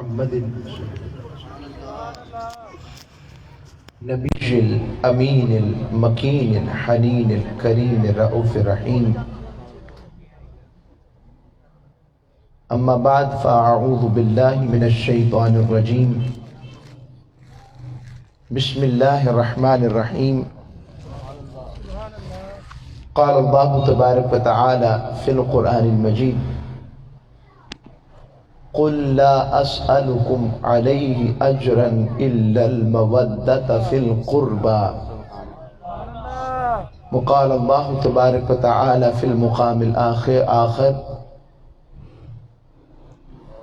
محمد نبی الامین المکین الحنین الکریم الرؤوف الرحیم اما بعد فاعوذ باللہ من الشیطان الرجیم بسم اللہ الرحمن الرحیم قال اللہ تبارک وتعالی فی القرآن المجید قل لا اسألكم عليه اجرا الا المودة في القربى وقال الله تبارك وتعالى في المقام الآخر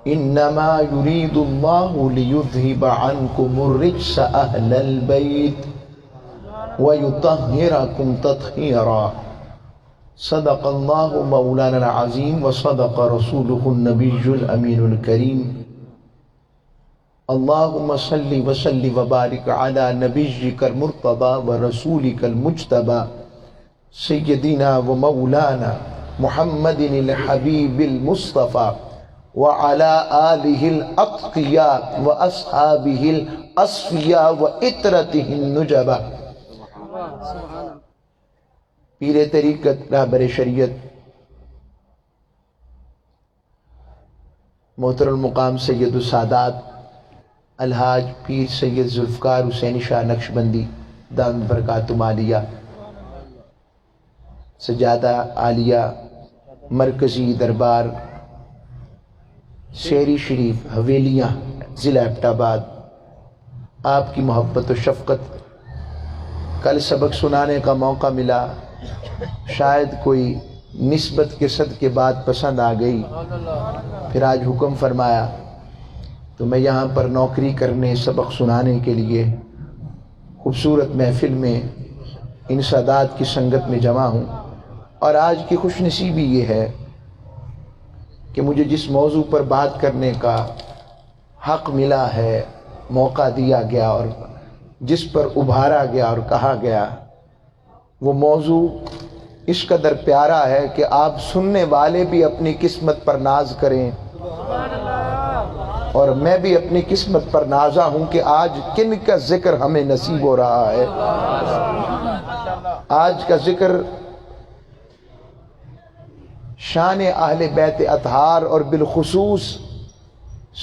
انما يريد الله ليذهب عنكم الرجس اهل البيت ويطهركم تطهيرا صدق اللہ مولانا العظیم وصدق رسولہ النبی الامین الکریم اللہم صلی وسلم وبارک علی نبیک المرتضی ورسولک المجتبی سیدنا ومولانا محمد الحبیب المصطفی وعلى آلہ الاتقیاء واصحابہ الاصفیاء وعطرتہ النجبہ پیر طریقت رہبر شریعت محترم المقام سید السادات الحاج پیر سید ذوالفقار حسین شاہ نقشبندی دامت برکاتہم عالیہ سجادہ عالیہ مرکزی دربار شیری شریف حویلیاں ضلع ایبٹ آباد، آپ کی محبت و شفقت، کل سبق سنانے کا موقع ملا، شاید کوئی نسبت کے صدقے بات پسند آ گئی، پھر آج حکم فرمایا تو میں یہاں پر نوکری کرنے سبق سنانے کے لیے خوبصورت محفل میں ان سادات کی سنگت میں جمع ہوں۔ اور آج کی خوش نصیبی یہ ہے کہ مجھے جس موضوع پر بات کرنے کا حق ملا ہے، موقع دیا گیا اور جس پر ابھارا گیا اور کہا گیا، وہ موضوع اس قدر پیارا ہے کہ آپ سننے والے بھی اپنی قسمت پر ناز کریں، اور میں بھی اپنی قسمت پر نازا ہوں کہ آج کن کا ذکر ہمیں نصیب ہو رہا ہے۔ آج کا ذکر شان اہل بیت اطہار اور بالخصوص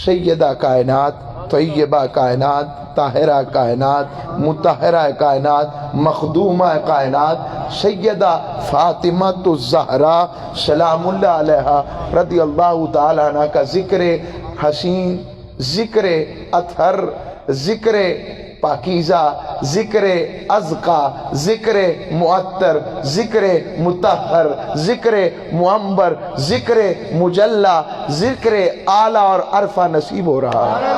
سیدہ کائنات، طیبہ کائنات، طاہرہ کائنات، مطہرہ کائنات، مخدومہ کائنات سیدہ فاطمہ الزہرا سلام اللہ علیہا رضی اللہ تعالی عنہ کا ذکر حسین، ذکر اطہر، ذکر پاکیزہ، ذکر ازکا، ذکر معطر، ذکر مطہر، ذکر معمبر، ذکر مجلہ، ذکر اعلیٰ اور عرفہ نصیب ہو رہا ہے۔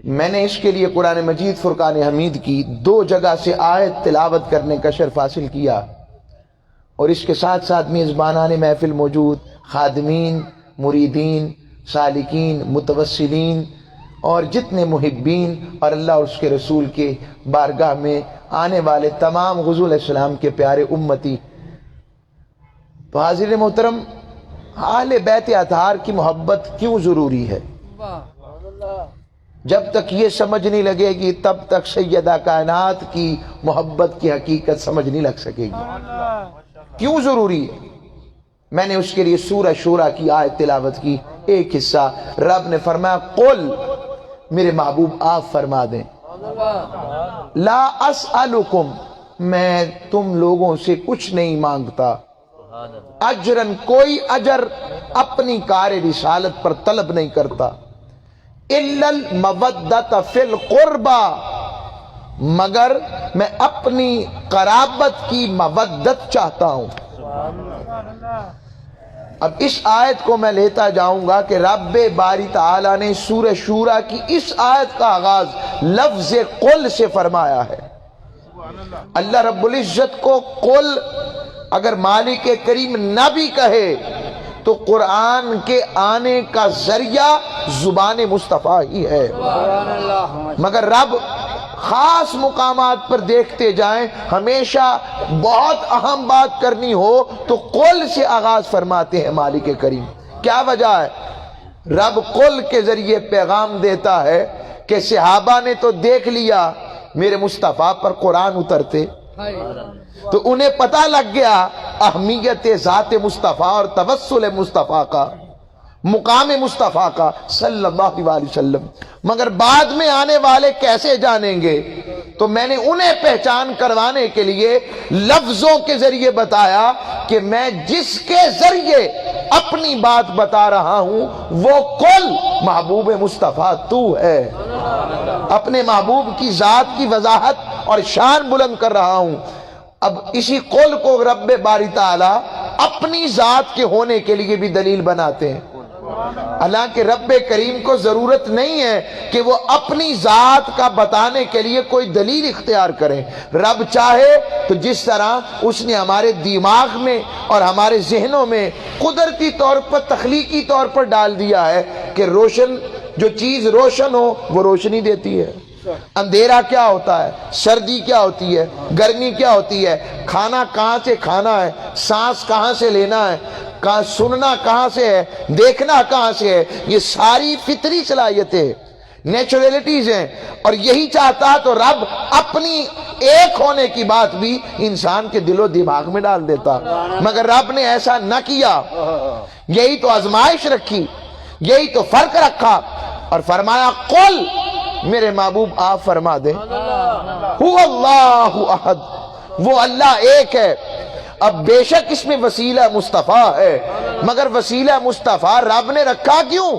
میں نے اس کے لیے قرآن مجید فرقان حمید کی 2 جگہ سے آیت تلاوت کرنے کا شرف حاصل کیا، اور اس کے ساتھ ساتھ میزبانان محفل موجود خادمین، مریدین، سالکین، متوسلین اور جتنے محبین اور اللہ اور اس کے رسول کے بارگاہ میں آنے والے تمام حضور علیہ السلام کے پیارے امتی۔ تو حاضرین محترم، اہل بیت اطہار کی محبت کیوں ضروری ہے؟ جب تک یہ سمجھ نہیں لگے گی تب تک سیدہ کائنات کی محبت کی حقیقت سمجھ نہیں لگ سکے گی۔ کیوں ضروری ہے؟ میں نے اس کے لیے سورہ شورى کی آیت تلاوت کی، ایک حصہ رب نے فرمایا قل، میرے محبوب آپ فرما دیں، لا اسألکم، میں تم لوگوں سے کچھ نہیں مانگتا، اجرن، کوئی اجر اپنی کار رسالت پر طلب نہیں کرتا، الا المودۃ فی القربى، مگر میں اپنی قرابت کی مودت چاہتا ہوں۔ اب اس آیت کو میں لیتا جاؤں گا کہ رب باری تعالیٰ نے سورہ شورى کی اس آیت کا آغاز لفظ قل سے فرمایا ہے۔ اللہ رب العزت کو قل اگر مالک کریم نہ بھی کہے تو قرآن کے آنے کا ذریعہ زبان مصطفیٰ ہی ہے، مگر رب خاص مقامات پر دیکھتے جائیں، ہمیشہ بہت اہم بات کرنی ہو تو قول سے آغاز فرماتے ہیں مالک کریم۔ کیا وجہ ہے؟ رب قل کے ذریعے پیغام دیتا ہے کہ صحابہ نے تو دیکھ لیا میرے مصطفیٰ پر قرآن اترتے، تو انہیں پتہ لگ گیا اہمیت ذات مصطفیٰ اور توسل مصطفیٰ کا، مقام مصطفیٰ کا صلی اللہ علیہ وسلم، مگر بعد میں آنے والے کیسے جانیں گے؟ تو میں نے انہیں پہچان کروانے کے لیے لفظوں کے ذریعے بتایا کہ میں جس کے ذریعے اپنی بات بتا رہا ہوں وہ کل محبوب مصطفیٰ تو ہے، اپنے محبوب کی ذات کی وضاحت اور شان بلند کر رہا ہوں۔ اب اسی قول کو رب باری تعالی اپنی ذات کے ہونے کے لیے بھی دلیل بناتے ہیں، حالانکہ رب کریم کو ضرورت نہیں ہے کہ وہ اپنی ذات کا بتانے کے لیے کوئی دلیل اختیار کرے۔ رب چاہے تو جس طرح اس نے ہمارے دماغ میں اور ہمارے ذہنوں میں قدرتی طور پر تخلیقی طور پر ڈال دیا ہے کہ روشن جو چیز روشن ہو وہ روشنی دیتی ہے، اندھیرا کیا ہوتا ہے، سردی کیا ہوتی ہے، گرمی کیا ہوتی ہے، کھانا کہاں سے کھانا ہے، سانس کہاں سے لینا ہے، کہاں سننا کہاں سے ہے، دیکھنا کہاں سے ہے، یہ ساری فطری صلاحیتیں نیچرلٹیز ہیں، اور یہی چاہتا تو رب اپنی ایک ہونے کی بات بھی انسان کے دل و دماغ میں ڈال دیتا، مگر رب نے ایسا نہ کیا، یہی تو آزمائش رکھی، یہی تو فرق رکھا، اور فرمایا قل میرے محبوب آپ فرما دیں هو اللہ احد، وہ اللہ ایک ہے۔ اب بے شک اس میں وسیلہ مصطفیٰ ہے، مگر وسیلہ مصطفیٰ رب نے رکھا کیوں؟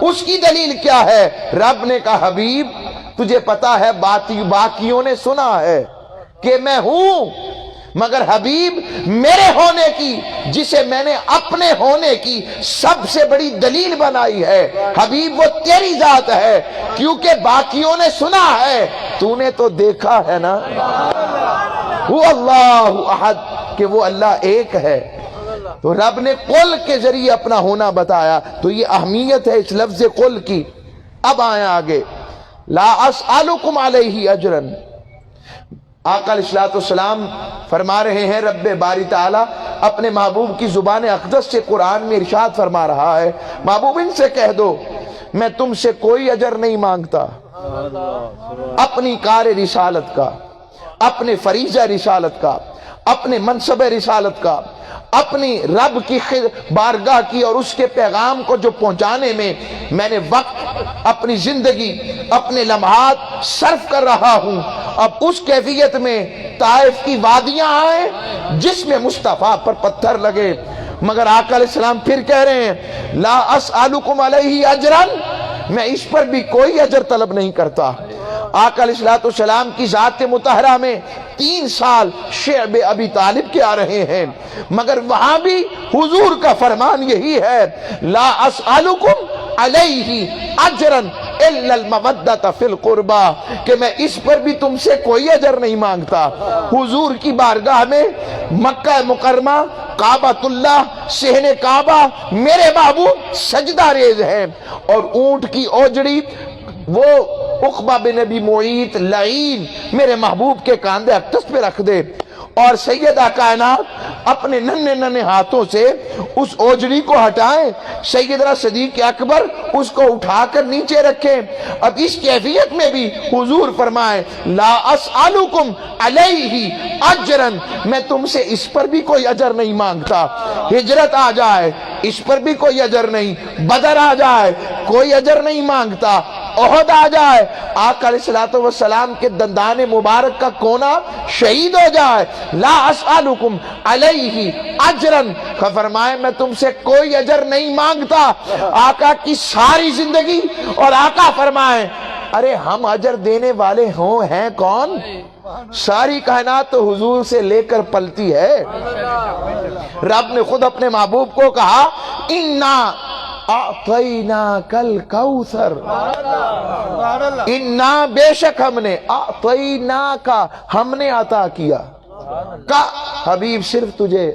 اس کی دلیل کیا ہے؟ رب نے کہا حبیب تجھے پتا ہے باقیوں نے سنا ہے کہ میں ہوں، مگر حبیب میرے ہونے کی، جسے میں نے اپنے ہونے کی سب سے بڑی دلیل بنائی ہے، حبیب وہ تیری ذات ہے، کیونکہ باقیوں نے سنا ہے، تو نے تو دیکھا ہے نا۔ وہ اللہ احد کہ وہ اللہ ایک ہے، تو رب نے قل کے ذریعے اپنا ہونا بتایا، تو یہ اہمیت ہے اس لفظ قل کی۔ اب آئیں آگے، لا اسألکم علیہ اجرا، آقا علیہ السلام فرما رہے ہیں، رب باری تعالی اپنے محبوب کی زبان اقدس سے قرآن میں ارشاد فرما رہا ہے، محبوب ان سے کہہ دو میں تم سے کوئی اجر نہیں مانگتا، اپنی کار رسالت کا، اپنے فریضہ رسالت کا، اپنے منصب رسالت کا، اپنی رب کی بارگاہ کی اور اس کے پیغام کو جو پہنچانے میں میں نے وقت، اپنی زندگی، اپنے لمحات صرف کر رہا ہوں، اب اس کیفیت میں طائف کی وادیاں آئیں جس میں مصطفیٰ پر پتھر لگے، مگر آقا علیہ السلام پھر کہہ رہے ہیں لا اسألکم علیہ اجرا، میں اس پر بھی کوئی اجر طلب نہیں کرتا۔ آقا علیہ السلام کی ذات مطہرہ میں 3 سال شعب ابی طالب کے آ رہے ہیں، مگر وہاں بھی حضور کا فرمان یہی ہے لا اسألکم علیہ اجرا الا المودۃ فی القربى، کہ میں اس پر بھی تم سے کوئی اجر نہیں مانگتا۔ حضور کی بارگاہ میں مکہ مکرمہ، کعبۃ اللہ، صحن کعبہ میرے محبوب سجدہ ریز ہیں، اور اونٹ کی اوجڑی وہ عقبہ بن ابی معیط لعین میرے محبوب کے کاندھے اقدس پہ رکھ دے، اور سیدہ کائنات اپنے ننھے ہاتھوں سے اس اوجڑی کو ہٹائیں، سیدنا صدیق اکبر اس کو اٹھا کر نیچے رکھیں۔ اب اس کیفیت میں بھی حضور فرمائیں لا اسألکم علیہ اجرا، میں تم سے اس پر بھی کوئی اجر نہیں مانگتا۔ ہجرت آ جائے اس پر بھی کوئی اجر نہیں، بدر آ جائے کوئی اجر نہیں مانگتا، احد آ جائے، آقا علیہ السلام کے دندان مبارک کا کونا شہید ہو جائے، لا اسألکم علیہ اجرا، فرمائے میں تم سے کوئی اجر نہیں مانگتا۔ آقا کی ساری زندگی، اور آقا فرمائے ارے ہم اجر دینے والے ہیں کون؟ ساری کائنات تو حضور سے لے کر پلتی ہے۔ رب نے خود اپنے محبوب کو کہا انا اعطیناک الکوثر، انا بے شک ہم نے، اعطیناک ہم نے عطا کیا، کا حبیب صرف تجھے،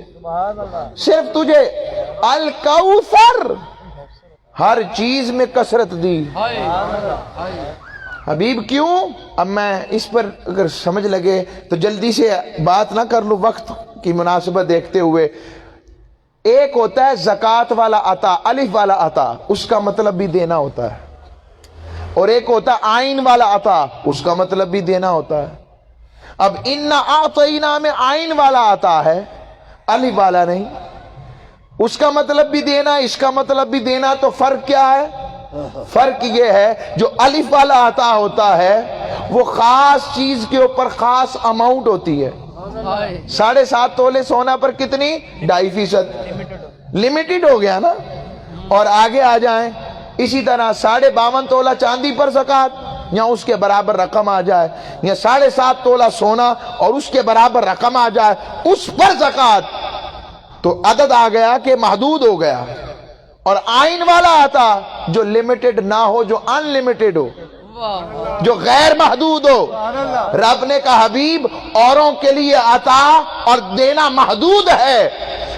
صرف تجھے، الکوثر ہر چیز میں کثرت دی۔ حبیب کیوں؟ اب میں اس پر اگر سمجھ لگے تو جلدی سے بات نہ کر لوں وقت کی مناسبت دیکھتے ہوئے۔ ایک ہوتا ہے زکات والا عطا، الف والا عطا، اس کا مطلب بھی دینا ہوتا ہے، اور ایک ہوتا ہے آئین والا عطا، اس کا مطلب بھی دینا ہوتا ہے۔ اب انا اعطینا میں آئین والا عطا ہے، الف والا نہیں، اس کا مطلب بھی دینا، اس کا مطلب بھی دینا، تو فرق کیا ہے؟ فرق یہ ہے جو الف والا عطا ہوتا ہے وہ خاص چیز کے اوپر خاص اماؤنٹ ہوتی ہے۔ 7.5 تولے سونا پر کتنی؟ 2.5%، لمیٹڈ ہو گیا نا۔ اور آگے آ جائیں اسی طرح 52.5 تولہ چاندی پر زکات یا اس کے برابر رقم آ جائے، یا 7.5 تولہ سونا اور اس کے برابر رقم آ جائے اس پر زکات، تو عدد آ گیا کہ محدود ہو گیا۔ اور آئین والا آتا جو لمیٹڈ نہ ہو، جو ان لمیٹڈ ہو، جو غیر محدود ہو۔ رب نے کہا حبیب اوروں کے لیے عطا اور دینا محدود ہے،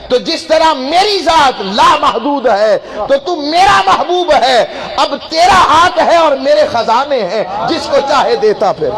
تو جس طرح میری ذات لا محدود ہے تو تم میرا محبوب ہے، اب تیرا ہاتھ ہے اور میرے خزانے ہیں، جس کو چاہے دیتا پھر۔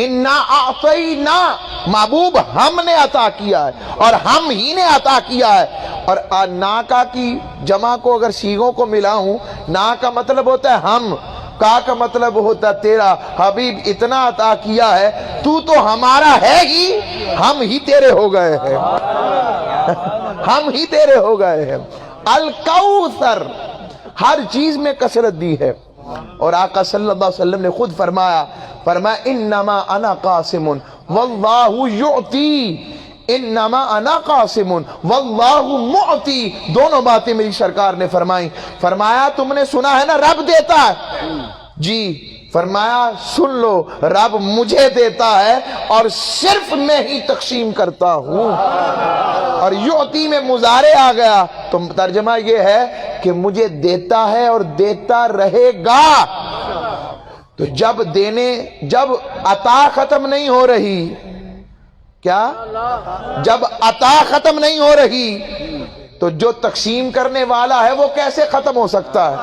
انا اعطینا، محبوب ہم نے عطا کیا ہے اور ہم ہی نے عطا کیا ہے۔ اور ناکا کی جمع کو اگر سیغوں کو ملاؤں، نا کا مطلب ہوتا ہے ہم، کا مطلب ہوتا ہے تیرا۔ حبیب اتنا عطا کیا ہے، تو ہمارا ہے ہی، ہم ہی تیرے ہو گئے ہیں، ہم ہی تیرے ہو گئے ہیں۔ الکوثر، ہر چیز میں کثرت دی ہے۔ اور آقا صلی اللہ علیہ وسلم نے خود فرمایا انما انا قاسم واللہ یعطی، انما انا قاسم واللہ معطی، دونوں باتیں میری سرکار نے فرمائی۔ فرمایا تم نے سنا ہے نا رب دیتا ہے؟ جی۔ فرمایا سن لو، رب مجھے دیتا ہے اور صرف میں ہی تقسیم کرتا ہوں۔ اور یعطی میں مضارع آ گیا تو ترجمہ یہ ہے کہ مجھے دیتا ہے اور دیتا رہے گا۔ تو جب عطا ختم نہیں ہو رہی، کیا؟ جب عطا ختم نہیں ہو رہی تو جو تقسیم کرنے والا ہے وہ کیسے ختم ہو سکتا ہے؟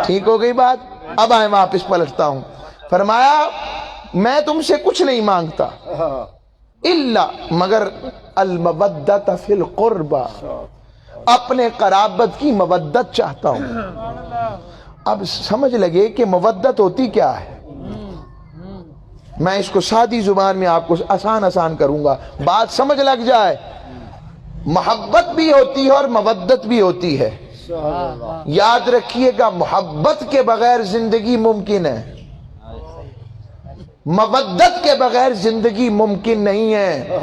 ٹھیک ہو گئی بات؟ اب آئیں واپس پلٹتا ہوں۔ فرمایا میں تم سے کچھ نہیں مانگتا الا مگر المودۃ فی القربى، اپنے قرابت کی مودت چاہتا ہوں۔ اب سمجھ لگے کہ مودت ہوتی کیا ہے۔ میں اس کو سادی زبان میں آپ کو آسان کروں گا، بات سمجھ لگ جائے۔ محبت بھی ہوتی ہے اور مودت بھی ہوتی ہے۔ یاد رکھیے گا محبت کے بغیر زندگی ممکن ہے، مودت کے بغیر زندگی ممکن نہیں ہے۔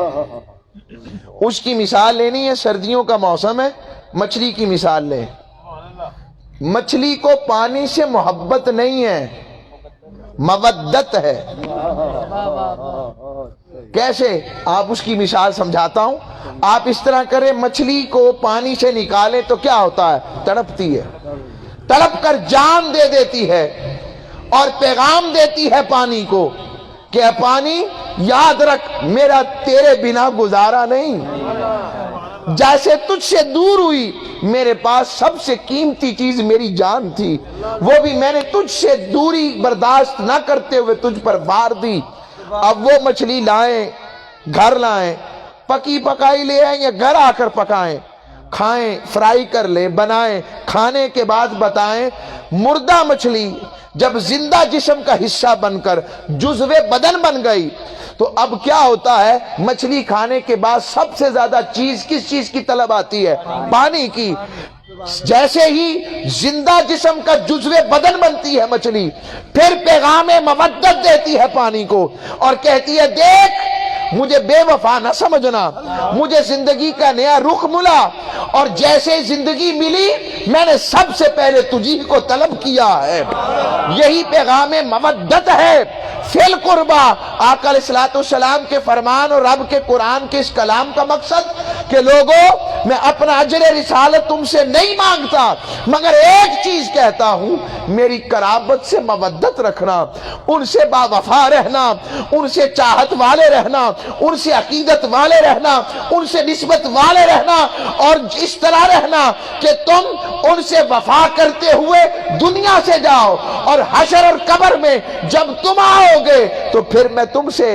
اس کی مثال لینی ہے، سردیوں کا موسم ہے، مچھلی کی مثال لیں۔ مچھلی کو پانی سے محبت نہیں ہے، مودت ہے۔ کیسے؟ آپ اس کی مثال سمجھاتا ہوں۔ آپ اس طرح کریں، مچھلی کو پانی سے نکالیں تو کیا ہوتا ہے؟ تڑپتی ہے، تڑپ کر جان دے دیتی ہے اور پیغام دیتی ہے پانی کو کہ اے پانی یاد رکھ میرا تیرے بنا گزارا نہیں۔ جیسے تجھ سے دور ہوئی، میرے پاس سب سے قیمتی چیز میری جان تھی، وہ بھی میں نے تجھ سے دوری برداشت نہ کرتے ہوئے تجھ پر وار دی۔ اب وہ مچھلی لائیں، گھر لائیں، پکی پکائی لے آئیں یا گھر آ کر پکائیں، کھائیں، فرائی کر لیں، بنائیں، کھانے کے بعد بتائیں۔ مردہ مچھلی جب زندہ جسم کا حصہ بن کر جزو بدن بن گئی تو اب کیا ہوتا ہے؟ مچھلی کھانے کے بعد سب سے زیادہ چیز کس چیز کی طلب آتی ہے؟ پانی کی۔ جیسے ہی زندہ جسم کا جزو بدن بنتی ہے مچھلی، پھر پیغام مودت دیتی ہے پانی کو اور کہتی ہے دیکھ مجھے بے وفا نہ سمجھنا، مجھے زندگی کا نیا رخ ملا اور جیسے زندگی ملی میں نے سب سے پہلے تجھی کو طلب کیا ہے۔ یہی پیغام مودت ہے فی القربہ۔ آقا علیہ الصلوۃ والسلام کے فرمان اور رب کے قرآن کے اس کلام کا مقصد کہ لوگوں میں اپنا اجر رسالت تم سے نہیں مانگتا، مگر ایک چیز کہتا ہوں، میری قرابت سے مودت رکھنا، ان سے با وفا رہنا، ان سے چاہت والے رہنا، ان سے عقیدت والے رہنا، ان سے نسبت والے رہنا، اور اس طرح رہنا کہ تم ان سے وفا کرتے ہوئے دنیا سے جاؤ، اور حشر اور قبر میں جب تم آؤ گے تو پھر میں تم سے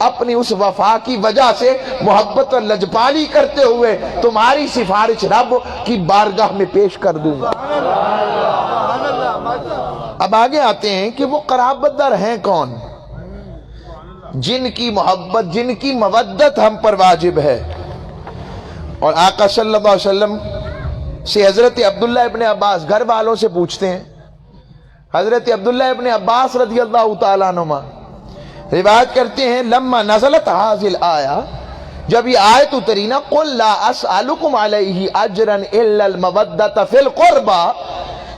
اپنی اس وفا کی وجہ سے محبت اور لجپالی کرتے ہوئے تمہاری سفارش رب کی بارگاہ میں پیش کر دوں گا۔ اب آگے آتے ہیں کہ وہ قرابت دار ہیں کون، جن کی محبت، جن کی مودت ہم پر واجب ہے۔ اور آقا صلی اللہ علیہ وسلم سے حضرت عبداللہ ابن عباس گھر والوں سے پوچھتے ہیں، حضرت عبداللہ ابن عباس رضی اللہ تعالیٰ عنہما روایت کرتے ہیں لما نزلت حاضل آیا، جب یہ آیت اتری نا قل لا اسألکم علیہ اجرا الا المودۃ فی القربى،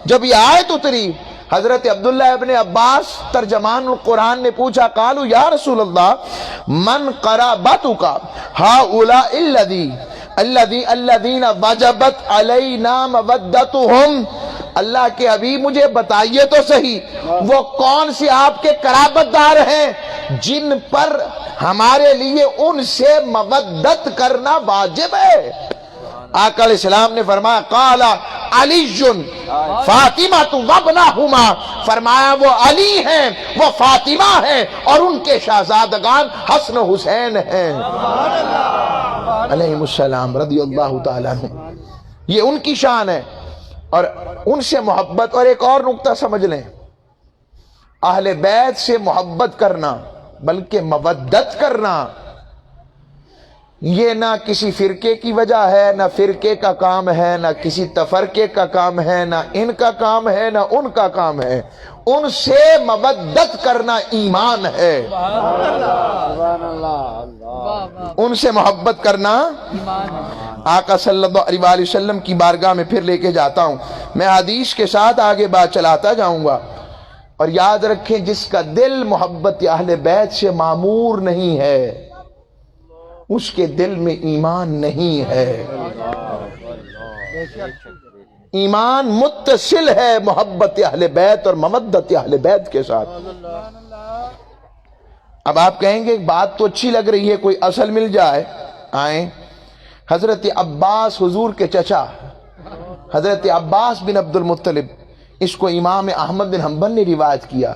جب یہ آیت اتری حضرت عبداللہ ابن عباس ترجمان القرآن نے پوچھا قالوا یا رسول اللہ من قرابتک ہؤلاء الذین وجبت علینا مودتہم، اللہ کے حبیب مجھے بتائیے تو صحیح وہ کون سے آپ کے قرابت دار ہیں جن پر ہمارے لیے ان سے مودت کرنا واجب ہے۔ آقا علیہ السلام نے فرمایا قال علی فاطمہ وابنہما، فرمایا وہ علی ہیں، وہ فاطمہ ہیں، اور ان کے شہزادگان حسن و حسین ہیں علیہم السلام رضی اللہ تعالیٰ عنہ۔ یہ ان کی شان ہے اور ان سے محبت۔ اور ایک اور نقطہ سمجھ لیں، اہل بیت سے محبت کرنا بلکہ مودت کرنا یہ نہ کسی فرقے کی وجہ ہے، نہ فرقے کا کام ہے، نہ کسی تفرقے کا کام ہے، نہ ان کا کام ہے، نہ ان کا کام ہے، ان سے مودت کرنا ایمان ہے، ان سے محبت کرنا آقا صلی اللہ علیہ وسلم کی بارگاہ میں پھر لے کے جاتا ہوں۔ میں حدیث کے ساتھ آگے بات چلاتا جاؤں گا، اور یاد رکھیں جس کا دل محبت اہل بیت سے معمور نہیں ہے اس کے دل میں ایمان نہیں ہے۔ ایمان متصل ہے محبت اہل بیت اور مودت اہل بیت کے ساتھ۔ اب آپ کہیں گے ایک بات تو اچھی لگ رہی ہے، کوئی اصل مل جائے۔ آئیں، حضرت عباس حضور کے چچا حضرت عباس بن عبد المطلب، اس کو امام احمد بن حنبل نے روایت کیا،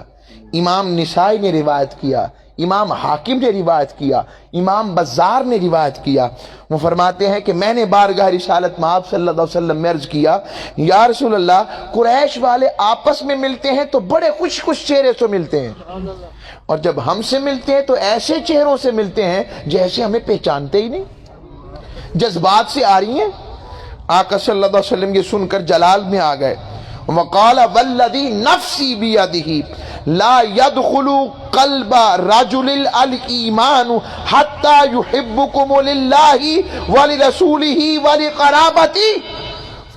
امام نسائی نے روایت کیا، امام حاکم نے روایت کیا، امام بزار نے روایت کیا۔ وہ فرماتے ہیں کہ میں نے بارگاہ رسالت میں آپ صلی اللہ علیہ وسلم میں عرض کیا یا رسول اللہ قریش والے آپس میں ملتے ہیں تو بڑے خوش خوش چہرے سے ملتے ہیں، اور جب ہم سے ملتے ہیں تو ایسے چہروں سے ملتے ہیں جیسے ہمیں پہچانتے ہی نہیں، جذبات سے آ رہی ہیں۔ آقا صلی اللہ علیہ وسلم یہ سن کر جلال میں آ گئے، وقال والذی نفسی بیدہ لا يدخل قلب رجل الایمان حتی یحبکم للہ ولرسولہ ولقرابتی۔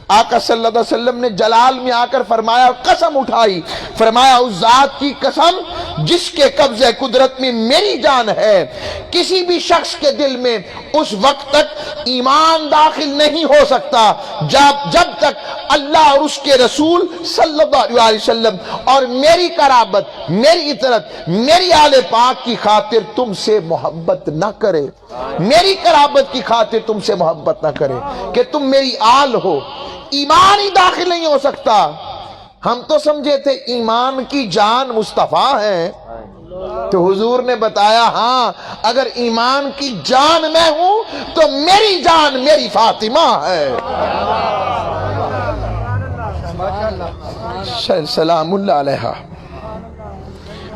آقا صلی اللہ علیہ وسلم نے جلال میں آ کر فرمایا، قسم اٹھائی، فرمایا اس ذات کی قسم جس کے قبضہ قدرت میں میری جان ہے، کسی بھی شخص کے دل میں اس وقت تک ایمان داخل نہیں ہو سکتا جب تک اللہ اور اس کے رسول صلی اللہ علیہ وسلم اور میری قرابت، میری اطاعت، میری آل پاک کی خاطر تم سے محبت نہ کرے، میری قرابت کی خاطر تم سے محبت نہ کرے کہ تم میری آل ہو، ایمان ہی داخل نہیں ہو سکتا۔ ہم تو سمجھے تھے ایمان کی جان مصطفیٰ ہے، تو حضور نے بتایا ہاں اگر ایمان کی جان میں ہوں تو میری جان میری فاطمہ ہے، سلام اللہ علیہا۔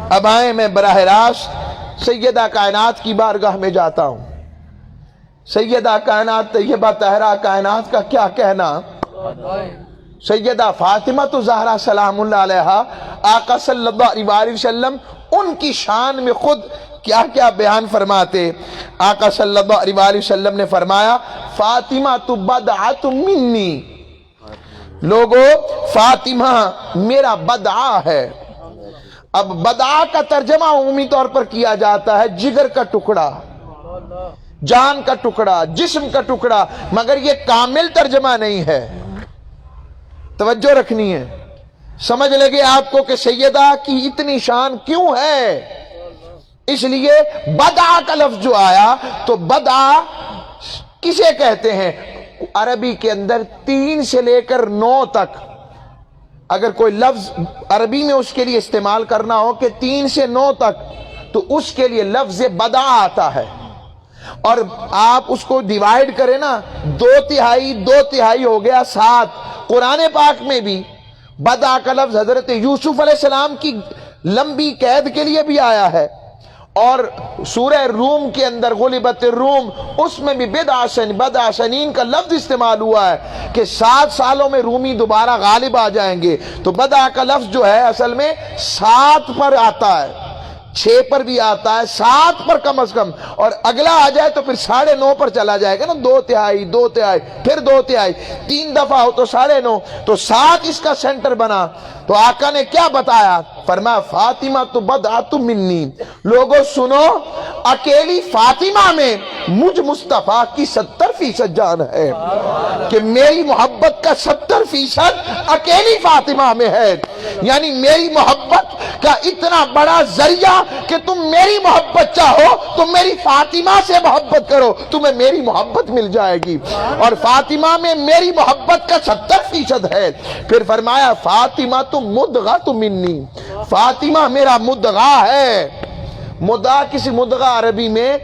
اب آئیں، میں براہ راست سیدہ کائنات کی بارگاہ میں جاتا ہوں۔ سیدہ کائنات طیبہ طاہرہ کائنات کا کیا کہنا، سیدہ فاطمہ تو زہرا سلام اللہ علیہا، آقا صلی اللہ علیہ وسلم ان کی شان میں خود کیا کیا بیان فرماتے۔ آقا صلی اللہ علیہ وسلم نے فرمایا فاطمہ تو بدعۃ منی، لوگو فاطمہ میرا بدعہ ہے۔ اب بدعہ کا ترجمہ عمومی طور پر کیا جاتا ہے جگر کا ٹکڑا، جان کا ٹکڑا، جسم کا ٹکڑا، مگر یہ کامل ترجمہ نہیں ہے، توجہ رکھنی ہے۔ سمجھ لگے آپ کو کہ سیدہ کی اتنی شان کیوں ہے، اس لیے بدعہ کا لفظ جو آیا تو بدعہ کسے کہتے ہیں، عربی کے اندر 3 سے لے کر 9 تک اگر کوئی لفظ عربی میں اس کے لیے استعمال کرنا ہو کہ 3 سے 9 تک، تو اس کے لیے لفظ بدا آتا ہے، اور آپ اس کو ڈیوائیڈ کریں نا، 2/3 ہو گیا 7۔ قرآن پاک میں بھی بدا کا لفظ حضرت یوسف علیہ السلام کی لمبی قید کے لیے بھی آیا ہے، اور سورہ روم کے اندر غلبت الروم، اس میں بھی بضع سنین کا لفظ استعمال ہوا ہے کہ 7 سالوں میں رومی دوبارہ غالب آ جائیں گے۔ تو بضع کا لفظ جو ہے اصل میں 7 پر آتا ہے، 6 پر بھی آتا ہے، 7 پر کم از کم، اور اگلا آ جائے تو پھر 9.5 پر چلا جائے گا نا، 2/3 پھر 2/3، 3 دفعہ ہو تو 9.5، تو 7 اس کا سینٹر بنا۔ تو آقا نے کیا بتایا؟ فرمایا فاطمہ تو بدعت منی، لوگوں سنو، اکیلی فاطمہ میں مجھ مصطفیٰ کی 70% جان ہے، کہ میری محبت کا 70% اکیلی فاطمہ میں ہے۔ یعنی میری محبت کا اتنا بڑا ذریعہ کہ تم میری محبت چاہو تو میری فاطمہ سے محبت کرو، تمہیں میری محبت مل جائے گی، اور فاطمہ میں میری محبت کا 70% ہے۔ پھر فرمایا فاطمہ تو مدغہ منی، فاطمہ میرا مدغہ ہے۔ مدغہ کسی مدغہ عربی میں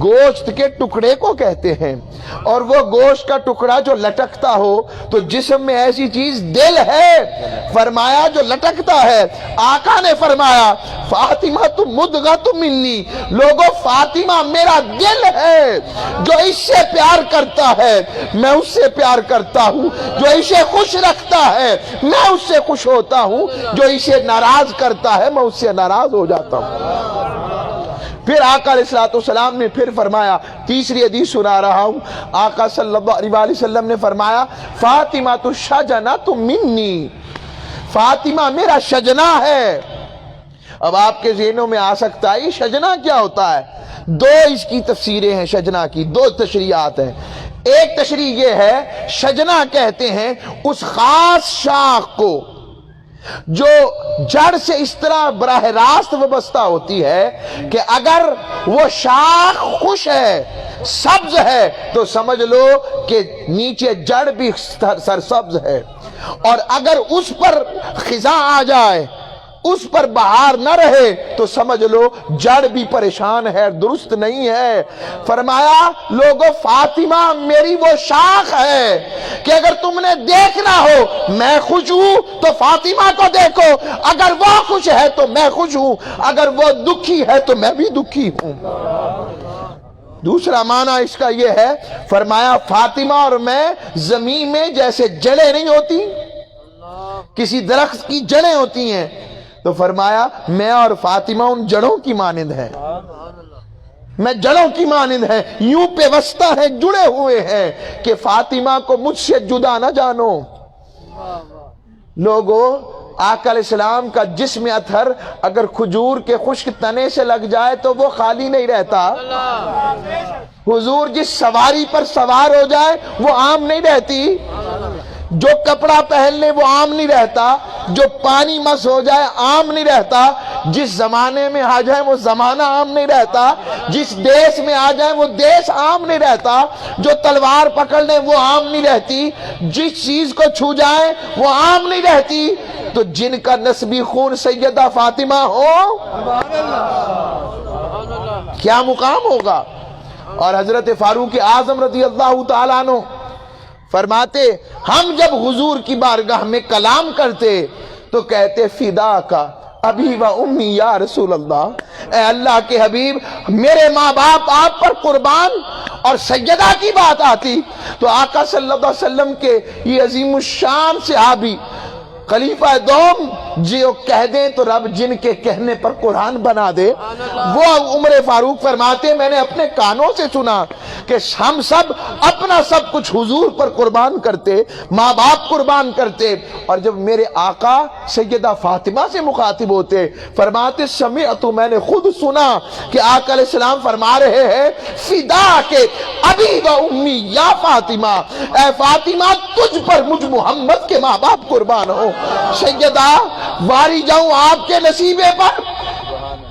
گوشت کے ٹکڑے کو کہتے ہیں، اور وہ گوشت کا ٹکڑا جو لٹکتا ہو، تو جسم میں ایسی چیز دل ہے، فرمایا جو لٹکتا ہے۔ آقا نے فرمایا فاطمہ تو مدغہ منی، لوگوں فاطمہ میرا دل ہے، جو اس سے پیار کرتا ہے میں اس سے پیار کرتا ہوں، جو اسے خوش رکھتا ہے میں اس سے خوش ہوتا ہوں، جو اسے ناراض کرتا ہے میں اس سے ناراض ہو جاتا ہوں۔ پھر آقا علیہ السلام نے پھر فرمایا، تیسری حدیث سنا رہا ہوں، آقا صلی اللہ علیہ وسلم نے فرمایا فاطمہ تو شجنہ تو منی، فاطمہ میرا شجنہ ہے۔ اب آپ کے ذہنوں میں آ سکتا ہے یہ شجنہ کیا ہوتا ہے؟ 2 اس کی تفسیریں ہیں، شجنہ کی 2 تشریحات ہیں۔ ایک تشریح یہ ہے، شجنہ کہتے ہیں اس خاص شاخ کو جو جڑ سے اس طرح براہ راست وابستہ ہوتی ہے کہ اگر وہ شاخ خوش ہے، سبز ہے، تو سمجھ لو کہ نیچے جڑ بھی سرسبز ہے، اور اگر اس پر خزاں آ جائے، اس پر بہار نہ رہے، تو سمجھ لو جڑ بھی پریشان ہے، درست نہیں ہے۔ فرمایا لوگوں فاطمہ میری وہ شاخ ہے کہ اگر تم نے دیکھنا ہو میں خوش ہوں تو فاطمہ کو دیکھو، اگر وہ خوش ہے تو میں خوش ہوں، اگر وہ دکھی ہے تو میں بھی دکھی ہوں۔ دوسرا معنی اس کا یہ ہے، فرمایا فاطمہ اور میں زمین میں جیسے جڑیں نہیں ہوتی، کسی درخت کی جڑیں ہوتی ہیں، تو فرمایا میں اور فاطمہ ان جڑوں کی مانند ہیں، میں جڑوں کی مانند ہیں، یوں پیوستہ ہیں، جڑے ہوئے ہیں کہ فاطمہ کو مجھ سے جدا نہ جانو۔ لوگوں آقا علیہ السلام کا جسم اطہر اگر کھجور کے خشک تنے سے لگ جائے تو وہ خالی نہیں رہتا، حضور جس سواری پر سوار ہو جائے وہ عام نہیں رہتی، جو کپڑا پہن لے وہ عام نہیں رہتا، جو پانی مس ہو جائے عام نہیں رہتا، جس زمانے میں آ جائے وہ زمانہ عام نہیں رہتا، جس دیش میں آ جائے وہ دیش عام نہیں رہتا، جو تلوار پکڑ لے وہ عام نہیں رہتی، جس چیز کو چھو جائے وہ عام نہیں رہتی۔ تو جن کا نسبی خون سیدہ فاطمہ ہو کیا مقام ہوگا۔ اور حضرت فاروق اعظم رضی اللہ تعالیٰ عنہ فرماتے ہم جب حضور کی بارگاہ میں کلام کرتے تو کہتے فدا کا ابی و امی یا رسول اللہ، اے اللہ کے حبیب میرے ماں باپ آپ پر قربان، اور سیدہ کی بات آتی تو آقا صلی اللہ علیہ وسلم کے یہ عظیم الشان صحابی خلیفہ دوم جو کہہ دیں تو رب جن کے کہنے پر قرآن بنا دے، وہ عمر فاروق فرماتے میں نے اپنے کانوں سے سنا کہ ہم سب اپنا سب کچھ حضور پر قربان کرتے، ماں باپ قربان کرتے، اور جب میرے آقا سیدہ فاطمہ سے مخاطب ہوتے فرماتے سمعت، میں نے خود سنا کہ آقا علیہ السلام فرما رہے ہیں فدا کے ابی و امی یا فاطمہ، اے فاطمہ تجھ پر مجھ محمد کے ماں باپ قربان ہو۔ سیدہ واری جاؤں آپ کے نصیبے پر،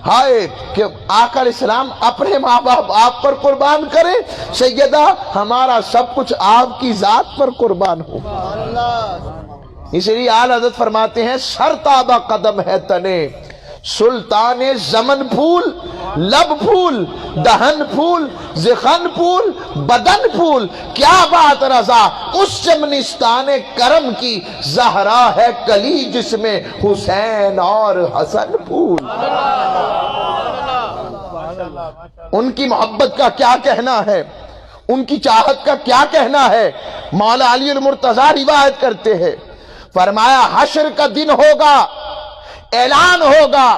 ہائے کہ آقا علیہ السلام اپنے ماں باپ آپ پر قربان کریں، سیدہ ہمارا سب کچھ آپ کی ذات پر قربان ہو۔ اس لیے اعلی حضرت فرماتے ہیں سر تابہ قدم ہے تنے، سلطان زمن پھول، لب پھول، دہن پھول، زخن پھول، بدن پھول، کیا بات رضا اس چمنستان کرم کی، زہرا ہے کلی جس میں حسین اور حسن پھول۔ ان کی محبت کا کیا کہنا ہے، ان کی چاہت کا کیا کہنا ہے۔ مولا علی المرتضیٰ روایت کرتے ہیں، فرمایا حشر کا دن ہوگا، اعلان ہوگا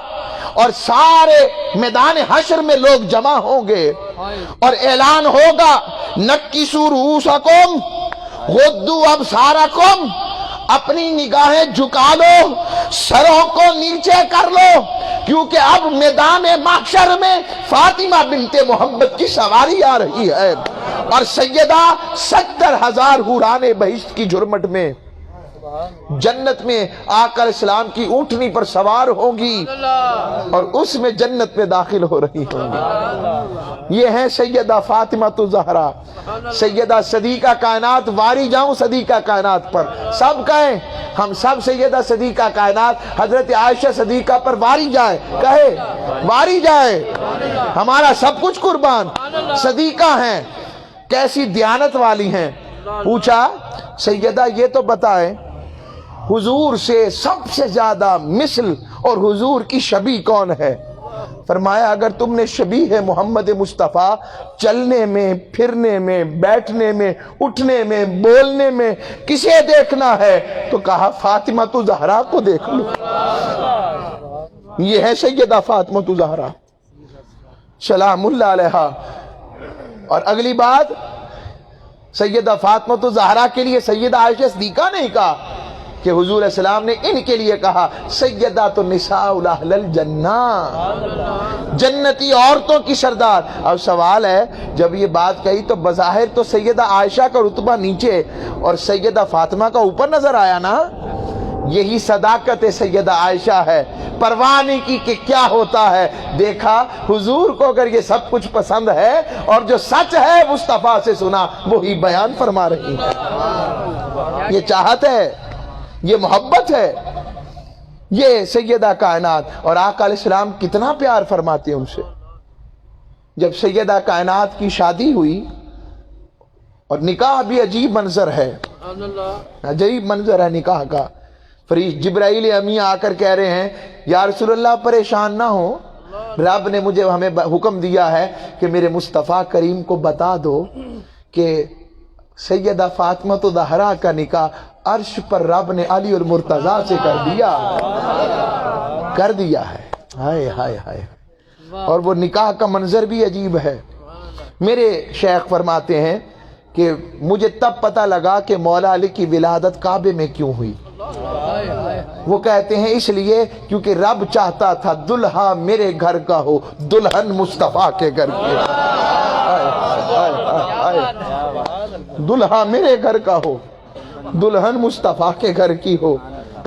اور سارے میدان حشر میں لوگ جمع ہوں گے اور اعلان ہوگا نکسوا رؤوسکم غضوا ابصارکم، اپنی نگاہیں جھکا لو، سروں کو نیچے کر لو، کیونکہ اب میدان محشر میں فاطمہ بنت محمد کی سواری آ رہی ہے اور سیدہ 70,000 حوران بہشت کی جھرمٹ میں جنت میں آقا علیہ السلام کی اونٹنی پر سوار ہوں گی اور اس میں جنت میں داخل ہو رہی ہوں گی۔ یہ ہیں سیدہ فاطمہ الزہرا، سیدہ صدیقہ کائنات۔ واری جاؤں صدیقہ کائنات پر، سب کہیں ہم سب سیدہ صدیقہ کائنات حضرت عائشہ صدیقہ پر واری جائے، کہے واری جائے، ہمارا سب کچھ قربان۔ صدیقہ ہیں، کیسی دیانت والی ہیں۔ پوچھا سیدہ یہ تو بتائیں حضور سے سب سے زیادہ مثل اور حضور کی شبیہ کون ہے؟ فرمایا اگر تم نے شبیہ محمد مصطفیٰ چلنے میں، پھرنے میں، بیٹھنے میں، اٹھنے میں، بولنے میں کسے دیکھنا ہے تو کہا فاطمہ الزہرا کو دیکھ لو۔ یہ ہے سیدہ فاطمہ الزہرا سلام اللہ علیہا۔ اور اگلی بات، سیدہ فاطمہ الزہرا کے لیے سیدہ عائشہ صدیقہ نہیں کہا کہ حضور علیہ السلام نے ان کے لیے کہا سیدات النساء اہل الجنہ، جنتی عورتوں کی سردار۔ اب سوال ہے جب یہ بات کہی تو بظاہر تو سیدہ عائشہ کا رتبہ نیچے اور سیدہ فاطمہ کا اوپر نظر آیا نا۔ یہی صداقت سیدہ عائشہ ہے، پرواہ نہیں کی کہ کیا ہوتا ہے۔ دیکھا حضور کو اگر یہ سب کچھ پسند ہے اور جو سچ ہے مصطفیٰ سے سنا وہی بیان فرما رہی ہے۔ یہ چاہت ہے، یہ محبت ہے، یہ سیدہ کائنات۔ اور آقا علیہ السلام کتنا پیار فرماتے ہیں ان سے۔ جب سیدہ کائنات کی شادی ہوئی اور نکاح بھی عجیب منظر ہے، عجیب منظر ہے نکاح کا۔ فرشتہ جبرائیل امی آ کر کہہ رہے ہیں یا رسول اللہ پریشان نہ ہو، رب نے ہمیں حکم دیا ہے کہ میرے مصطفیٰ کریم کو بتا دو کہ سیدہ فاطمہ الزہرا کا نکاح عرش پر رب نے علی المرتضیٰ سے کر دیا ہے۔ ہائے ہائے ہائے۔ اور وہ نکاح کا منظر بھی عجیب ہے۔ میرے شیخ فرماتے ہیں کہ مجھے تب پتہ لگا کہ مولا علی کی ولادت کعبے میں کیوں ہوئی۔ وہ کہتے ہیں اس لیے کیونکہ رب چاہتا تھا دلہا میرے گھر کا ہو، دلہن مصطفیٰ کے گھر کی۔ دلہا میرے گھر کا ہو، دلہن مصطفیٰ کے گھر کی ہو۔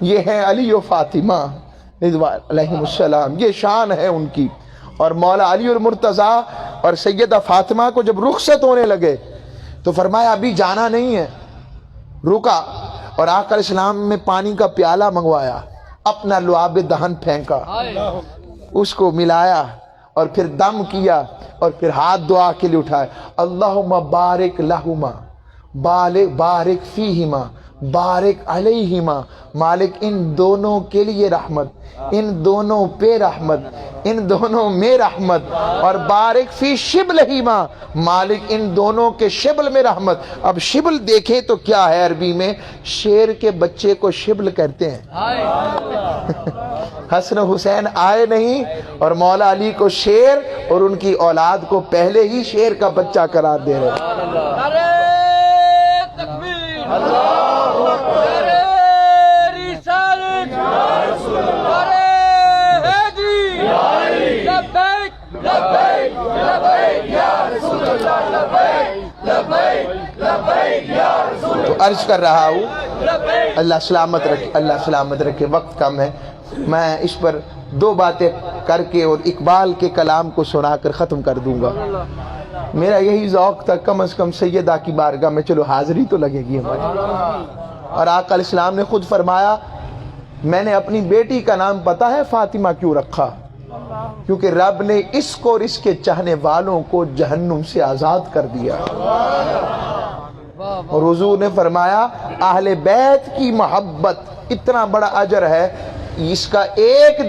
یہ ہے علی و فاطمہ علیہم السلام، یہ شان ہے ان کی۔ اور مولا علی المرتضیٰ اور سیدہ فاطمہ کو جب رخصت ہونے لگے تو فرمایا ابھی جانا نہیں ہے، رکا اور آقا علیہ السلام میں پانی کا پیالہ منگوایا، اپنا لعاب دہن پھینکا، اس کو ملایا اور پھر دم کیا اور پھر ہاتھ دعا کے لیے اٹھائے، اللہم بارک لہما، بارک فیہما، بارک علیہما، مالک ان دونوں کے لیے رحمت، ان دونوں پہ رحمت، ان دونوں میں رحمت، اور بارک فی شبلہما، مالک ان دونوں کے شبل میں رحمت۔ اب شبل دیکھیں تو کیا ہے عربی میں؟ شیر کے بچے کو شبل کہتے ہیں۔ حسن حسین آئے نہیں اور مولا علی کو شیر اور ان کی اولاد کو پہلے ہی شیر کا بچہ قرار دے رہے ہیں۔ تو عرض کر رہا ہوں، اللہ سلامت رکھے، اللہ سلامت رکھے، وقت کم ہے، میں اس پر دو باتیں کر کے اور اقبال کے کلام کو سنا کر ختم کر دوں گا. میرا یہی ذوق تھا کم از کم سیدہ کی بارگاہ میں چلو حاضری تو لگے گی ہماری. اور آقا علیہ السلام نے خود فرمایا میں نے اپنی بیٹی کا نام پتہ ہے فاطمہ کیوں رکھا؟ کیونکہ رب نے اس کو اور اس کے چاہنے والوں کو جہنم سے آزاد کر دیا. اور حضور نے فرمایا اہل بیت کی محبت اتنا بڑا اجر ہے، اس کا ایک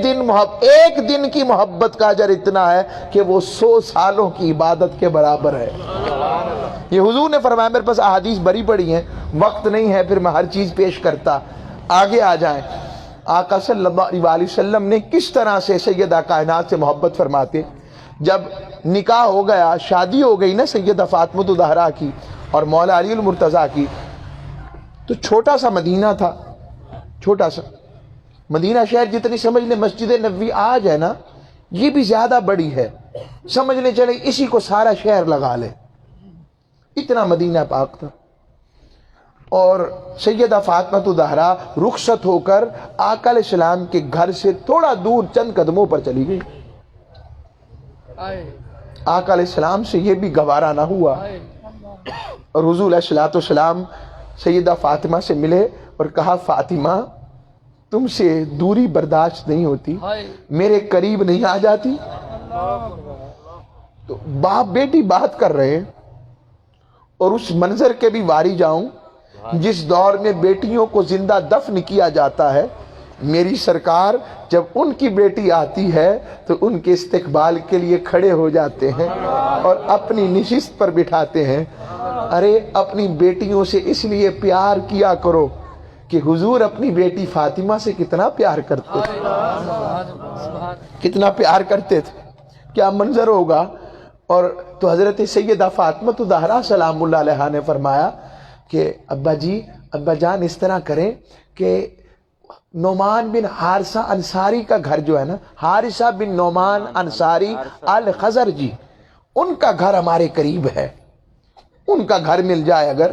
دن کی محبت کا اجر اتنا ہے کہ وہ 100 سالوں کی عبادت کے برابر ہے. یہ حضور نے فرمایا. میرے پاس احادیث بڑی پڑی ہیں، وقت نہیں ہے پھر میں ہر چیز پیش کرتا. آگے آ جائیں. آقا صلی اللہ علیہ وسلم نے کس طرح سے سیدہ کائنات سے محبت فرماتے. جب نکاح ہو گیا، شادی ہو گئی نا سیدہ فاطمہ الزہرا کی اور مولا علی المرتضیٰ کی، تو چھوٹا سا مدینہ تھا. چھوٹا سا مدینہ شہر جتنی سمجھ لیں مسجد نبوی آج ہے نا، یہ بھی زیادہ بڑی ہے. سمجھ لیں چلے اسی کو سارا شہر لگا لے، اتنا مدینہ پاک تھا. اور سیدہ فاطمہ الزہرا رخصت ہو کر آقا علیہ السلام کے گھر سے تھوڑا دور چند قدموں پر چلی گئی. آقا علیہ السلام سے یہ بھی گوارا نہ ہوا اور حضور علیہ السلام سیدہ فاطمہ سے ملے اور کہا فاطمہ تم سے دوری برداشت نہیں ہوتی، میرے قریب نہیں آ جاتی؟ تو باپ بیٹی بات کر رہے ہیں اور اس منظر کے بھی واری جاؤں جس دور میں بیٹیوں کو زندہ دفن کیا جاتا ہے. میری سرکار جب ان کی بیٹی آتی ہے تو ان کے استقبال کے لیے کھڑے ہو جاتے ہیں اور اپنی نشست پر بٹھاتے ہیں. ارے اپنی بیٹیوں سے اس لیے پیار کیا کرو کہ حضور اپنی بیٹی فاطمہ سے کتنا پیار کرتے تھے، کتنا پیار کرتے تھے. کیا منظر ہوگا. اور تو حضرت سیدہ فاطمہ الزہرا سلام اللہ علیہا نے فرمایا کہ ابا جان اس طرح کریں کہ نعمان بن حارثہ انصاری کا گھر جو ہے نا، حارثہ بن نعمان انصاری الخزرجی، ان کا گھر ہمارے قریب ہے، ان کا گھر مل جائے اگر.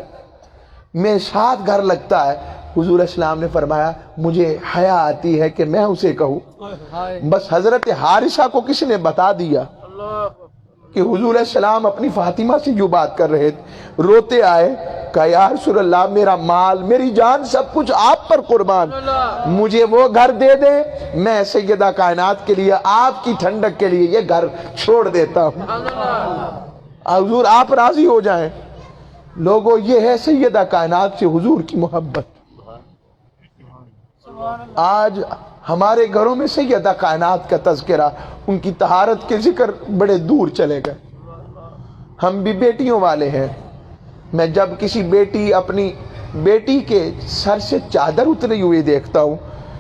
میرے ساتھ گھر لگتا ہے. حضور اسلام نے فرمایا مجھے حیا آتی ہے کہ میں اسے کہوں. بس حضرت حارثہ کو کس نے بتا دیا کہ حضور السلام اپنی فاطمہ سے جو بات کر رہے تھے. روتے آئے، کہا یا رسول اللہ میرا مال میری جان سب کچھ آپ پر قربان، مجھے وہ گھر دے دیں، میں سیدہ کائنات کے لیے آپ کی ٹھنڈک کے لیے یہ گھر چھوڑ دیتا ہوں. حضور آپ راضی ہو جائیں. لوگوں یہ ہے سیدہ کائنات سے حضور کی محبت. آج ہمارے گھروں میں سیدہ کائنات کا تذکرہ، ان کی طہارت کے ذکر بڑے دور چلے گئے. ہم بھی بیٹیوں والے ہیں. میں جب کسی بیٹی اپنی بیٹی کے سر سے چادر اتری ہوئی دیکھتا ہوں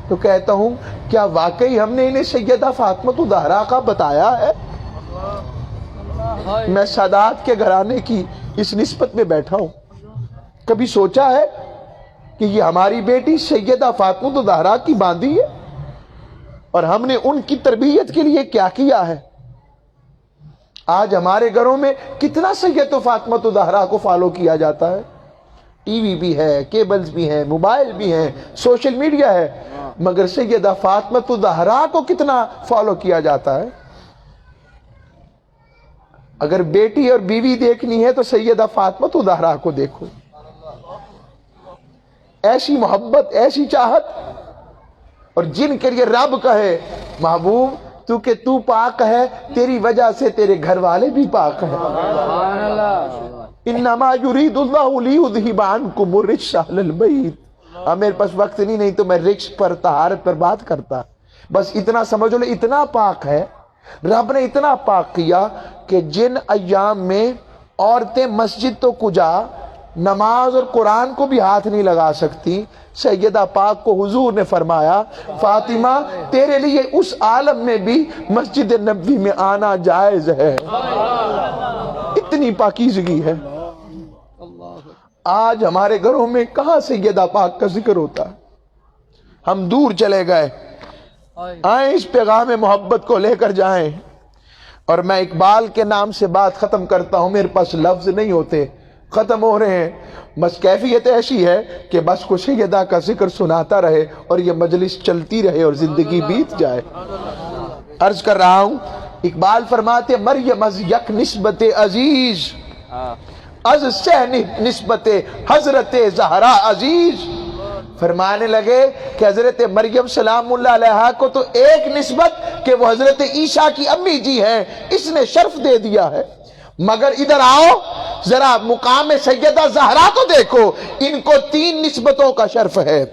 تو کہتا ہوں کیا واقعی ہم نے انہیں سیدہ فاطمہ الزہرا کا بتایا ہے؟ میں سادات کے گھرانے کی اس نسبت میں بیٹھا ہوں. کبھی سوچا ہے کہ یہ ہماری بیٹی سیدہ فاطمہ الزہرا کی باندھی ہے اور ہم نے ان کی تربیت کے لیے کیا کیا ہے؟ آج ہمارے گھروں میں کتنا سیدہ فاطمہ الزہرا کو فالو کیا جاتا ہے. ٹی وی بھی ہے، کیبلز بھی ہیں، موبائل بھی ہیں، سوشل میڈیا ہے، مگر سیدہ فاطمہ الزہرا کو کتنا فالو کیا جاتا ہے. اگر بیٹی اور بیوی دیکھنی ہے تو سیدہ فاطمہ الزہرا کو دیکھو. ایسی محبت، ایسی چاہت، اور جن کے لیے رب کہے محبوب تو کہ تو پاک ہے، تیری وجہ سے تیرے گھر والے بھی پاک ہیں. انما یرید اللہ لیذھب عنکم الرجس اہل البیت. اب میرے پاس وقت نہیں تو میں رجس پر، طہارت پر بات کرتا. بس اتنا سمجھ لو اتنا پاک ہے رب نے، اتنا پاک کیا کہ جن ایام میں عورتیں مسجد تو کجا نماز اور قرآن کو بھی ہاتھ نہیں لگا سکتی، سیدہ پاک کو حضور نے فرمایا فاطمہ تیرے لیے اس عالم میں بھی مسجد نبوی میں آنا جائز ہے. اتنی پاکیزگی ہے. آج ہمارے گھروں میں کہاں سیدہ پاک کا ذکر ہوتا ہے. ہم دور چلے گئے. آئیں اس پیغام محبت کو لے کر جائیں. اور میں اقبال کے نام سے بات ختم کرتا ہوں. میرے پاس لفظ نہیں ہوتے ختم ہو رہے ہیں، بس کیفیت ایسی ہے کہ بس کو سیدہ کا ذکر سناتا رہے اور یہ مجلس چلتی رہے اور زندگی بیت جائے۔ عرض کر رہا ہوں، اقبال فرماتے مریم از یک نسبت عزیز، از سہ نسبت حضرت زہرا عزیز۔ فرمانے لگے کہ حضرت مریم سلام اللہ علیہا کو تو ایک نسبت کہ وہ حضرت عیسیٰ کی امی جی ہیں، اس نے شرف دے دیا ہے، مگر ادھر آؤ ذرا مقام سیدہ زہرا تو دیکھو، ان کو 3 نسبتوں کا شرف ہے۔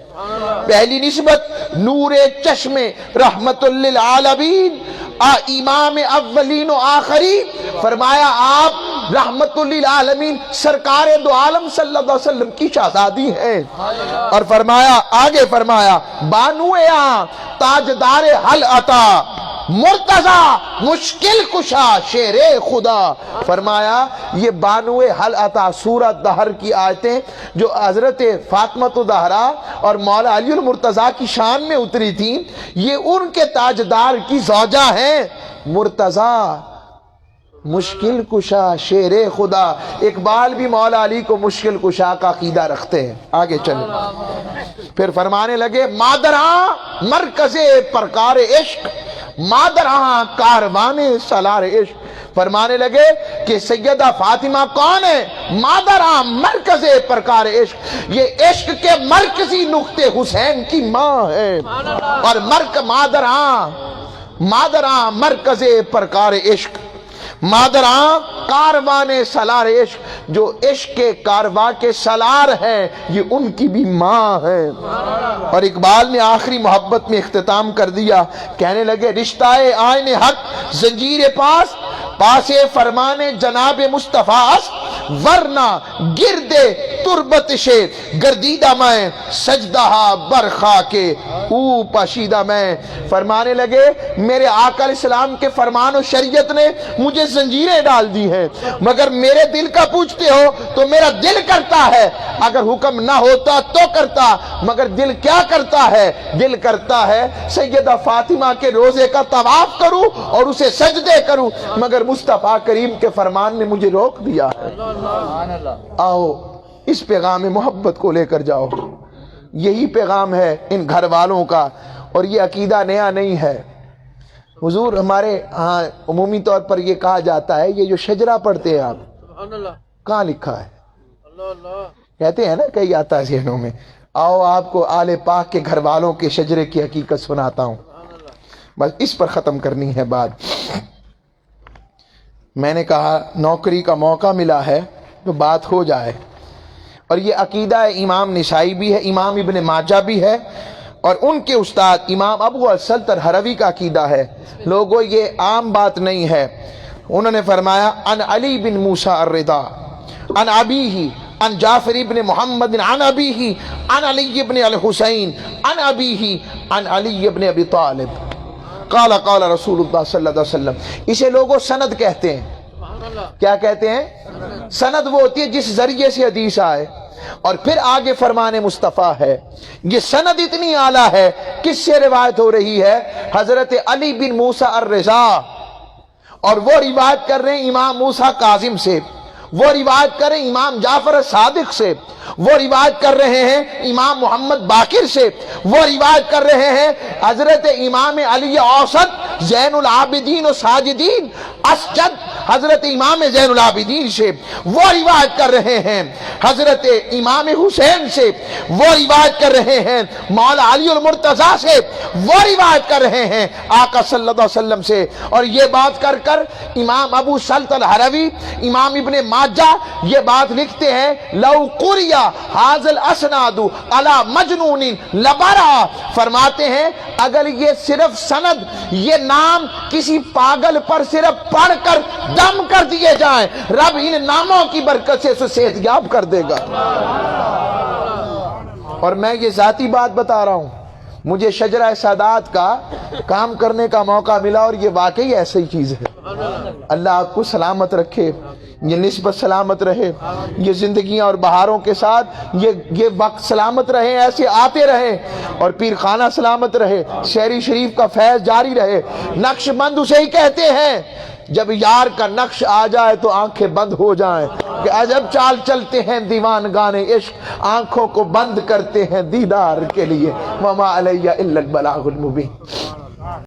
پہلی نسبت نور چشم رحمت للعالمین، امام اولین و آخری، فرمایا آپ رحمت للعالمین سرکار دو عالم صلی اللہ علیہ وسلم کی شہزادی ہیں، اور فرمایا آگے فرمایا بانو تاجدار حل عطا مرتضی مشکل کشا شیر خدا۔ فرمایا یہ بانو حل عطا سورہ دہر کی آیتیں جو حضرت فاطمہ زہرا اور مولا علی المرتضیٰ کی شان میں اتری تھیں، یہ ان کے تاجدار کی زوجہ ہیں۔ مرتضی مشکل کشا شیر خدا، اقبال بھی مولا علی کو مشکل کشا کا عقیدہ رکھتے ہیں۔ آگے چلیں، پھر فرمانے لگے مادراں مرکز پرکار عشق، مادراں کاروان سالار عشق۔ فرمانے لگے کہ سیدہ فاطمہ کون ہے؟ مادراں مرکز پرکار عشق، یہ عشق کے مرکزی نقطے حسین کی ماں ہے، اور مادراں مرکز پرکار عشق، مادراں کاروان سالار عشق، جو عشق کے کارواں کے سالار ہیں یہ ان کی بھی ماں ہے۔ اور اقبال نے آخری محبت میں اختتام کر دیا، کہنے لگے رشتہ آئین حق زنجیر پاس فرمان جناب مصطفیٰ است، ورنہ گرد تربت سے گردیدہ میں سجدہ برخا کے او پاشیدہ میں۔ فرمانے لگے میرے آقا علیہ السلام کے فرمان و شریعت نے مجھے زنجیریں ڈال دی ہیں، مگر میرے دل کا پوچھتے ہو تو میرا دل کرتا ہے، اگر حکم نہ ہوتا تو کرتا، مگر دل کیا کرتا ہے؟ دل کرتا ہے سیدہ فاطمہ کے روزے کا طواف کروں اور اسے سجدے کروں، مگر مصطفیٰ کریم کے فرمان نے مجھے روک دیا ہے۔ آؤ اس پیغام محبت کو لے کر جاؤ، یہی پیغام ہے ان گھر والوں کا، اور یہ عقیدہ نیا نہیں ہے۔ حضور ہمارے ہاں عمومی طور پر یہ کہا جاتا ہے، یہ جو شجرہ پڑھتے ہیں آپ کہاں لکھا ہے؟ کہتے ہیں نا کئی آتا ہے ذہنوں میں، آؤ آپ کو آل پاک کے گھر والوں کے شجرے کی حقیقت سناتا ہوں، بس اس پر ختم کرنی ہے بات۔ میں نے کہا نوکری کا موقع ملا ہے تو بات ہو جائے، اور یہ عقیدہ امام نسائی بھی ہے، امام ابن ماجہ بھی ہے، اور ان کے استاد امام ابو السلط الحروی کا عقیدہ ہے۔ لوگوں یہ عام بات نہیں ہے، انہوں نے فرمایا ان علی بن موسیٰ الرضا ان ابیہ ان جعفر ابن محمد ان ابیہ ان علی ابن الحسین ان ابیہ ان علی ابن ابی طالب قال قال رسول اللہ صلی اللہ علیہ وسلم۔ اسے لوگوں سند کہتے ہیں۔ کیا کہتے ہیں؟ سند وہ ہوتی ہے جس ذریعے سے حدیث آئے، اور پھر آگے فرمان مصطفیٰ ہے۔ یہ سند اتنی اعلیٰ ہے، کس سے روایت ہو رہی ہے؟ حضرت علی بن موسیٰ الرضا، اور وہ روایت کر رہے ہیں امام موسیٰ کاظم سے، وہ روایت کر رہے ہیں امام جعفر صادق سے، وہ روایت کر رہے ہیں امام محمد باقر سے، وہ روایت کر رہے ہیں حضرت امام علی اوسط زین العابدین و ساجدین اسجد حضرت امام زین العابدین سے، وہ روایت کر رہے ہیں حضرت امام حسین سے، وہ روایت کر رہے ہیں مولا علی المرتضیٰ سے، وہ روایت کر رہے ہیں آقا صلی اللہ علیہ وسلم سے۔ اور یہ بات کر کر امام ابو سلط الحروی، امام ابن ماجہ یہ بات لکھتے ہیں لو قریا حاضل اسناد علی مجنون لبرا، فرماتے ہیں اگر یہ صرف سند، یہ نام کسی پاگل پر صرف پڑھ کر دم کر دیے جائیں، رب ان ناموں کی برکت سے اسے صحت یاب کر دے گا۔ اور میں یہ ذاتی بات بتا رہا ہوں، مجھے شجرہ سادات کا کام کرنے کا موقع ملا، اور یہ واقعی ایسی چیز ہے۔ اللہ آپ کو سلامت رکھے، یہ نسبت سلامت رہے، یہ زندگیاں اور بہاروں کے ساتھ یہ وقت سلامت رہے، ایسے آتے رہے، اور پیر خانہ سلامت رہے، شہری شریف کا فیض جاری رہے۔ نقش بند اسے ہی کہتے ہیں جب یار کا نقش آ جائے تو آنکھیں بند ہو جائیں کہ عجب چال چلتے ہیں دیوان گانے عشق، آنکھوں کو بند کرتے ہیں دیدار کے لیے۔ وما علیہ الا البلاغ المبین۔